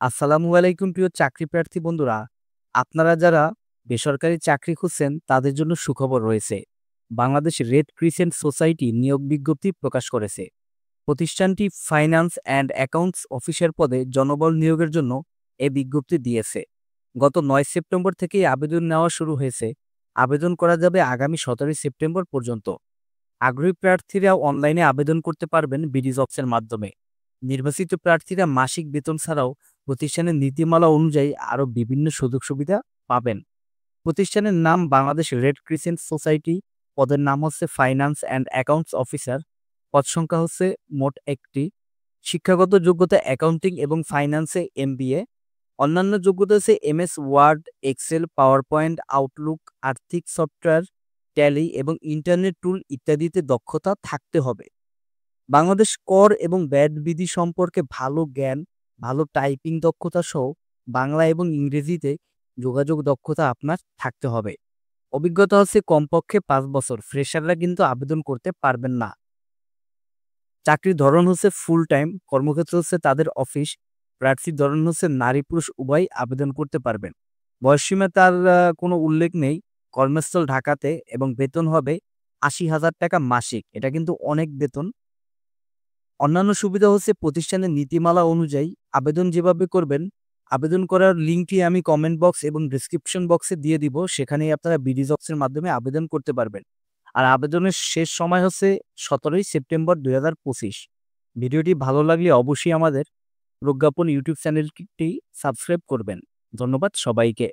আসসালামু আলাইকুম প্রিয় চাকরি প্রার্থী বন্ধুরা। আপনারা যারা বেসরকারি চাকরি খুঁজছেন তাদের জন্য সুখবর রয়েছে। বাংলাদেশ রেড ক্রিসেন্ট সোসাইটি নিয়োগ বিজ্ঞপ্তি প্রকাশ করেছে। প্রতিষ্ঠানটি ফাইন্যান্স অ্যান্ড অ্যাকাউন্টস অফিসার পদে জনবল নিয়োগের জন্য এ বিজ্ঞপ্তি দিয়েছে। গত ৯ সেপ্টেম্বর থেকেই আবেদন নেওয়া শুরু হয়েছে। আবেদন করা যাবে আগামী ১৭ সেপ্টেম্বর পর্যন্ত। আগ্রহী প্রার্থীরা অনলাইনে আবেদন করতে পারবেন বিডি জবসের মাধ্যমে। নির্বাচিত প্রার্থীরা মাসিক বেতন ছাড়াও প্রতিষ্ঠানের নীতিমালা অনুযায়ী আরও বিভিন্ন সুযোগ সুবিধা পাবেন। প্রতিষ্ঠানের নাম বাংলাদেশ রেড ক্রিসেন্ট সোসাইটি। পদের নাম হচ্ছে ফাইন্যান্স অ্যান্ড অ্যাকাউন্টস অফিসার। পদ সংখ্যা হচ্ছে মোট ১টি। শিক্ষাগত যোগ্যতা অ্যাকাউন্টিং এবং ফাইন্যান্সে এমবিএ। অন্যান্য যোগ্যতা হচ্ছে MS Word, Excel, PowerPoint, Outlook, আর্থিক সফটওয়্যার, ট্যালি এবং ইন্টারনেট টুল ইত্যাদিতে দক্ষতা থাকতে হবে। বাংলাদেশ কর এবং ভ্যাট বিধি সম্পর্কে ভালো জ্ঞান, ভালো টাইপিং দক্ষতা সহ বাংলা এবং ইংরেজিতে যোগাযোগ দক্ষতা আপনার থাকতে হবে। অভিজ্ঞতা হচ্ছে কমপক্ষে ৫ বছর। ফ্রেশাররা কিন্তু আবেদন করতে পারবেন না। চাকরির ধরন হচ্ছে ফুল টাইম। কর্মক্ষেত্র হচ্ছে তাদের অফিস। প্রার্থীর ধরন হচ্ছে নারী পুরুষ উভয়ই আবেদন করতে পারবেন। বয়সসীমা তার কোনো উল্লেখ নেই। কর্মস্থল ঢাকাতে এবং বেতন হবে ৮০,০০০ টাকা মাসিক। এটা কিন্তু অনেক বেতন। অন্যান্য সুবিধা হচ্ছে প্রতিষ্ঠানের নীতিমালা অনুযায়ী আবেদন যেভাবে করবেন, আবেদন করার লিঙ্কটি আমি কমেন্ট বক্স এবং ডেসক্রিপশন বক্সে দিয়ে দিব। সেখানেই আপনারা বিডি জবসের মাধ্যমে আবেদন করতে পারবেন। আর আবেদনের শেষ সময় হচ্ছে ১৭ সেপ্টেম্বর ২০২৫। ভিডিওটি ভালো লাগলে অবশ্যই আমাদের প্রজ্ঞাপন ইউটিউব চ্যানেলটি সাবস্ক্রাইব করবেন। ধন্যবাদ সবাইকে।